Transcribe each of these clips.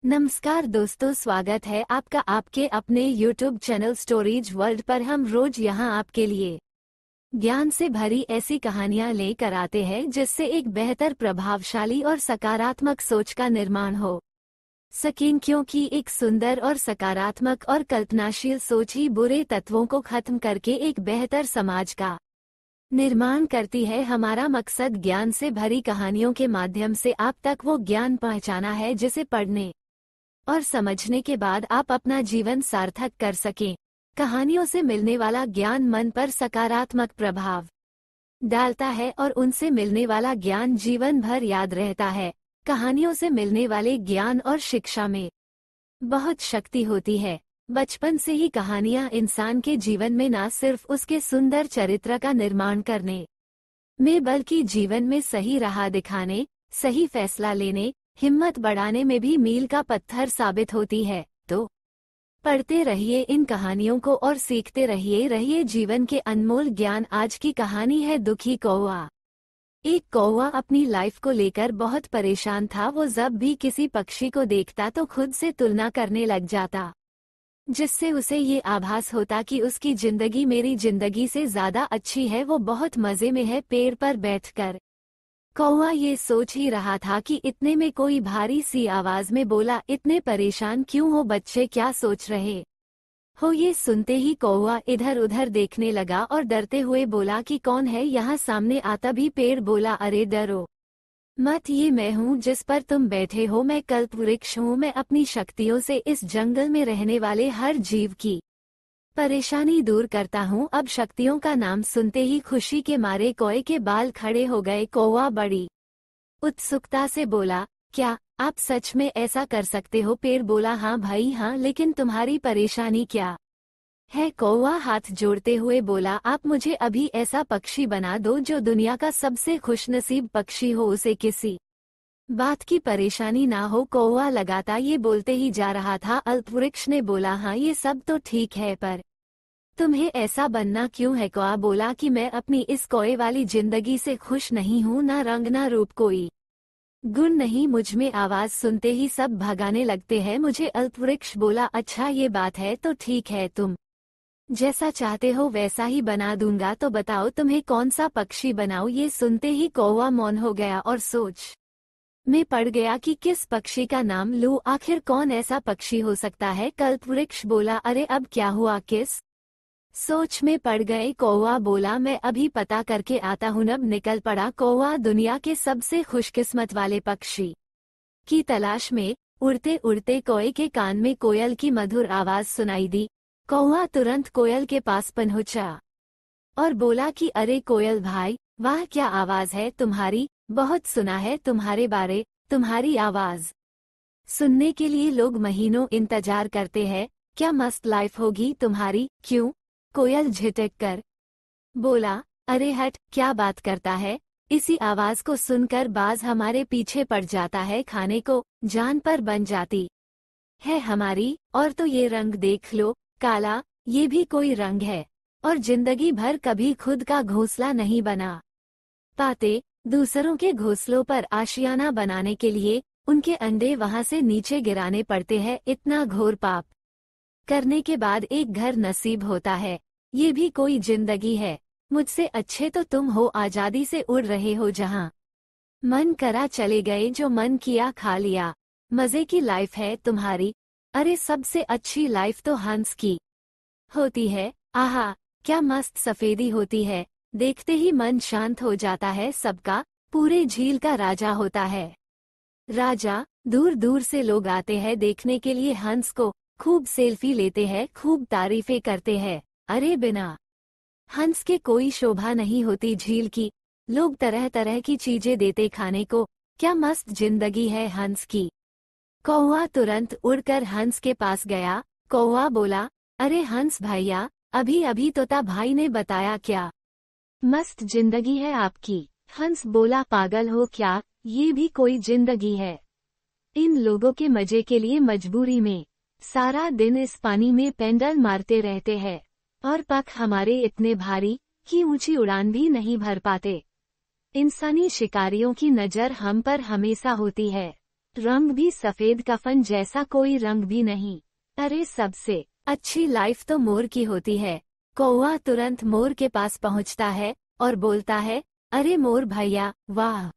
नमस्कार दोस्तों, स्वागत है आपका आपके अपने YouTube चैनल स्टोरीज वर्ल्ड पर। हम रोज यहाँ आपके लिए ज्ञान से भरी ऐसी कहानियाँ लेकर आते हैं जिससे एक बेहतर, प्रभावशाली और सकारात्मक सोच का निर्माण हो सकें, क्योंकि एक सुंदर और सकारात्मक और कल्पनाशील सोच ही बुरे तत्वों को खत्म करके एक बेहतर समाज का निर्माण करती है। हमारा मकसद ज्ञान से भरी कहानियों के माध्यम से आप तक वो ज्ञान पहुँचाना है जिसे पढ़ने और समझने के बाद आप अपना जीवन सार्थक कर सकें। कहानियों से मिलने वाला ज्ञान मन पर सकारात्मक प्रभाव डालता है और उनसे मिलने वाला ज्ञान जीवन भर याद रहता है। कहानियों से मिलने वाले ज्ञान और शिक्षा में बहुत शक्ति होती है। बचपन से ही कहानियां इंसान के जीवन में न सिर्फ उसके सुंदर चरित्र का निर्माण करने में बल्कि जीवन में सही राह दिखाने, सही फैसला लेने, हिम्मत बढ़ाने में भी मील का पत्थर साबित होती है। तो पढ़ते रहिए इन कहानियों को और सीखते रहिए जीवन के अनमोल ज्ञान। आज की कहानी है दुखी कौवा। एक कौवा अपनी लाइफ को लेकर बहुत परेशान था। वो जब भी किसी पक्षी को देखता तो खुद से तुलना करने लग जाता, जिससे उसे ये आभास होता कि उसकी जिंदगी मेरी जिंदगी से ज्यादा अच्छी है, वो बहुत मजे में है पेड़ पर बैठकर। कौवा ये सोच ही रहा था कि इतने में कोई भारी सी आवाज में बोला, इतने परेशान क्यों हो बच्चे, क्या सोच रहे हो? ये सुनते ही कौवा इधर उधर देखने लगा और डरते हुए बोला कि कौन है यहाँ सामने आता भी पेड़ बोला, अरे डरो मत, ये मैं हूँ जिस पर तुम बैठे हो। मैं कल्पवृक्ष हूँ। मैं अपनी शक्तियों से इस जंगल में रहने वाले हर जीव की परेशानी दूर करता हूँ। अब शक्तियों का नाम सुनते ही खुशी के मारे कौवे के बाल खड़े हो गए। कौवा बड़ी उत्सुकता से बोला, क्या आप सच में ऐसा कर सकते हो? पेड़ बोला, हाँ भाई हाँ, लेकिन तुम्हारी परेशानी क्या है? कौवा हाथ जोड़ते हुए बोला, आप मुझे अभी ऐसा पक्षी बना दो जो दुनिया का सबसे खुशनसीब पक्षी हो, उसे किसी बात की परेशानी ना हो। कौवा लगातार ये बोलते ही जा रहा था। अल्पवृक्ष ने बोला, हाँ ये सब तो ठीक है, पर तुम्हें ऐसा बनना क्यों है? कौवा बोला कि मैं अपनी इस कौवे वाली जिंदगी से खुश नहीं हूँ, ना रंग ना रूप, कोई गुण नहीं मुझमें। आवाज सुनते ही सब भगाने लगते हैं मुझे। अल्पवृक्ष बोला, अच्छा ये बात है तो ठीक है, तुम जैसा चाहते हो वैसा ही बना दूंगा। तो बताओ तुम्हें कौन सा पक्षी बनाऊं? ये सुनते ही कौवा मौन हो गया और सोच में पड़ गया कि किस पक्षी का नाम लूं। आखिर कौन ऐसा पक्षी हो सकता है? कल्पवृक्ष बोला, अरे अब क्या हुआ, किस सोच में पड़ गए? कौवा बोला, मैं अभी पता करके आता हूँ। अब निकल पड़ा कौवा दुनिया के सबसे खुशकिस्मत वाले पक्षी की तलाश में। उड़ते उड़ते कौवे के कान में कोयल की मधुर आवाज सुनाई दी। कौवा तुरंत कोयल के पास पहुंचा और बोला कि अरे कोयल भाई, वाह क्या आवाज है तुम्हारी, बहुत सुना है तुम्हारे बारे, तुम्हारी आवाज सुनने के लिए लोग महीनों इंतजार करते हैं। क्या मस्त लाइफ होगी तुम्हारी। क्यों? कोयल झिटक कर बोला, अरे हट, क्या बात करता है? इसी आवाज को सुनकर बाज हमारे पीछे पड़ जाता है, खाने को जान पर बन जाती है हमारी। और तो ये रंग देख लो, काला, ये भी कोई रंग है। और जिंदगी भर कभी खुद का घोंसला नहीं बना पाते, दूसरों के घोंसलों पर आशियाना बनाने के लिए उनके अंडे वहां से नीचे गिराने पड़ते हैं। इतना घोर पाप करने के बाद एक घर नसीब होता है, ये भी कोई जिंदगी है? मुझसे अच्छे तो तुम हो, आजादी से उड़ रहे हो, जहां मन करा चले गए, जो मन किया खा लिया, मजे की लाइफ है तुम्हारी। अरे सबसे अच्छी लाइफ तो हंस की होती है। आहा, क्या मस्त सफेदी होती है, देखते ही मन शांत हो जाता है सबका। पूरे झील का राजा होता है राजा। दूर दूर से लोग आते हैं देखने के लिए हंस को, खूब सेल्फी लेते हैं, खूब तारीफें करते हैं। अरे बिना हंस के कोई शोभा नहीं होती झील की। लोग तरह तरह की चीजें देते खाने को। क्या मस्त जिंदगी है हंस की। कौवा तुरंत उड़कर हंस के पास गया। कौवा बोला, अरे हंस भैया, अभी अभी तोता भाई ने बताया क्या मस्त जिंदगी है आपकी। हंस बोला, पागल हो क्या, ये भी कोई जिंदगी है? इन लोगों के मजे के लिए मजबूरी में सारा दिन इस पानी में पेंडल मारते रहते हैं, और पख हमारे इतने भारी कि ऊंची उड़ान भी नहीं भर पाते। इंसानी शिकारियों की नजर हम पर हमेशा होती है। रंग भी सफेद कफन जैसा कोई रंग भी नहीं। अरे सबसे अच्छी लाइफ तो मोर की होती है। कौवा तुरंत मोर के पास पहुंचता है और बोलता है, अरे मोर भैया, वाह,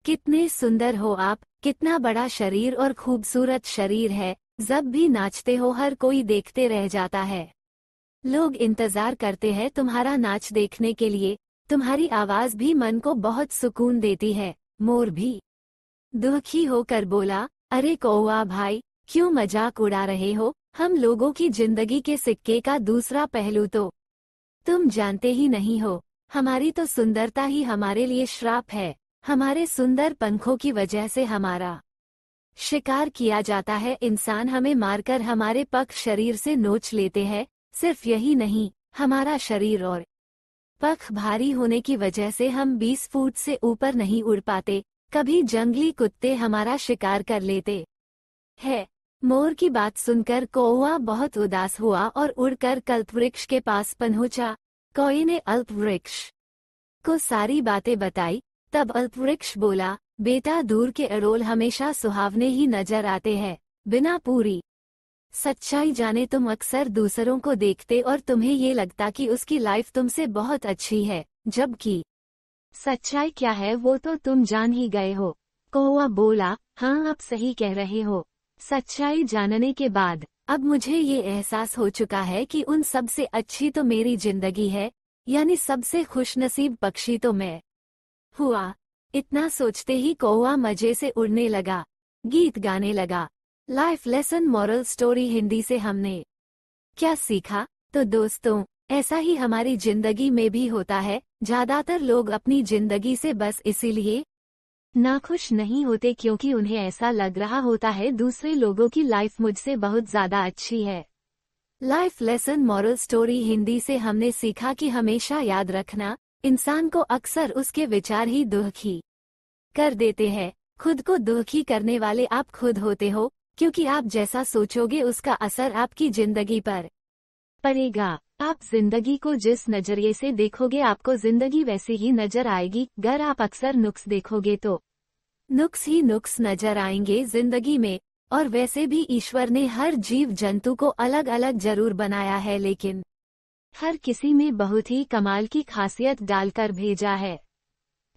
कितने सुंदर हो आप, कितना बड़ा शरीर और खूबसूरत शरीर है, जब भी नाचते हो हर कोई देखते रह जाता है। लोग इंतजार करते हैं तुम्हारा नाच देखने के लिए, तुम्हारी आवाज भी मन को बहुत सुकून देती है। मोर भी दुखी होकर बोला, अरे कौवा भाई, क्यों मजाक उड़ा रहे हो, हम लोगों की जिंदगी के सिक्के का दूसरा पहलू तो तुम जानते ही नहीं हो। हमारी तो सुंदरता ही हमारे लिए श्राप है। हमारे सुंदर पंखों की वजह से हमारा शिकार किया जाता है। इंसान हमें मारकर हमारे पख शरीर से नोच लेते हैं। सिर्फ यही नहीं, हमारा शरीर और पख भारी होने की वजह से हम 20 फुट से ऊपर नहीं उड़ पाते। कभी जंगली कुत्ते हमारा शिकार कर लेते हैं। मोर की बात सुनकर कौवा बहुत उदास हुआ और उड़कर कल्पवृक्ष के पास पहुंचा। कौवे ने अल्पवृक्ष को सारी बातें बताई। तब अल्पवृक्ष बोला, बेटा, दूर के अड़ोल हमेशा सुहावने ही नजर आते हैं। बिना पूरी सच्चाई जाने तुम अक्सर दूसरों को देखते और तुम्हें ये लगता कि उसकी लाइफ तुमसे बहुत अच्छी है, जबकि सच्चाई क्या है वो तो तुम जान ही गए हो। कौवा बोला, हाँ, आप सही कह रहे हो। सच्चाई जानने के बाद अब मुझे ये एहसास हो चुका है कि उन सबसे अच्छी तो मेरी जिंदगी है, यानी सबसे खुशनसीब पक्षी तो मैं हुआ। इतना सोचते ही कौवा मजे से उड़ने लगा, गीत गाने लगा। Life lesson moral story Hindi से हमने क्या सीखा? तो दोस्तों, ऐसा ही हमारी जिंदगी में भी होता है। ज्यादातर लोग अपनी जिंदगी से बस इसीलिए नाखुश नहीं होते क्योंकि उन्हें ऐसा लग रहा होता है दूसरे लोगों की लाइफ मुझसे बहुत ज्यादा अच्छी है। Life lesson moral story Hindi से हमने सीखा कि हमेशा याद रखना, इंसान को अक्सर उसके विचार ही दुखी कर देते हैं। खुद को दुखी करने वाले आप खुद होते हो, क्योंकि आप जैसा सोचोगे उसका असर आपकी जिंदगी पर पड़ेगा। आप जिंदगी को जिस नजरिए से देखोगे आपको जिंदगी वैसी ही नजर आएगी। अगर आप अक्सर नुक्स देखोगे तो नुक्स ही नुक्स नजर आएंगे जिंदगी में। और वैसे भी ईश्वर ने हर जीव जंतु को अलग अलग जरूर बनाया है, लेकिन हर किसी में बहुत ही कमाल की खासियत डालकर भेजा है।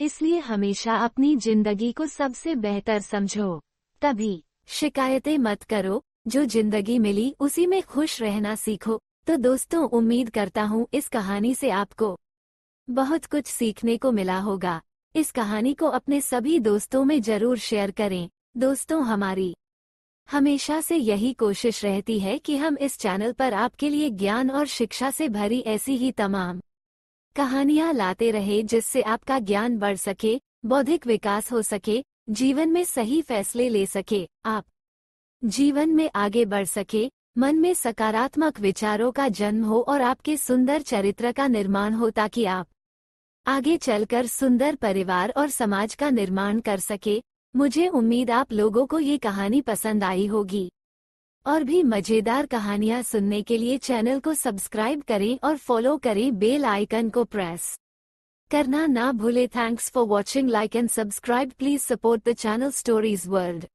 इसलिए हमेशा अपनी जिंदगी को सबसे बेहतर समझो, तभी शिकायतें मत करो। जो जिंदगी मिली उसी में खुश रहना सीखो। तो दोस्तों, उम्मीद करता हूँ इस कहानी से आपको बहुत कुछ सीखने को मिला होगा। इस कहानी को अपने सभी दोस्तों में जरूर शेयर करें। दोस्तों, हमारी हमेशा से यही कोशिश रहती है कि हम इस चैनल पर आपके लिए ज्ञान और शिक्षा से भरी ऐसी ही तमाम कहानियाँ लाते रहे, जिससे आपका ज्ञान बढ़ सके, बौद्धिक विकास हो सके, जीवन में सही फैसले ले सके, आप जीवन में आगे बढ़ सके, मन में सकारात्मक विचारों का जन्म हो और आपके सुंदर चरित्र का निर्माण हो, ताकि आप आगे चलकर सुंदर परिवार और समाज का निर्माण कर सके। मुझे उम्मीद आप लोगों को ये कहानी पसंद आई होगी। और भी मजेदार कहानियाँ सुनने के लिए चैनल को सब्सक्राइब करें और फॉलो करें, बेल आइकन को प्रेस करना ना भूले। Thanks for watching, like and subscribe, please support the channel stories world.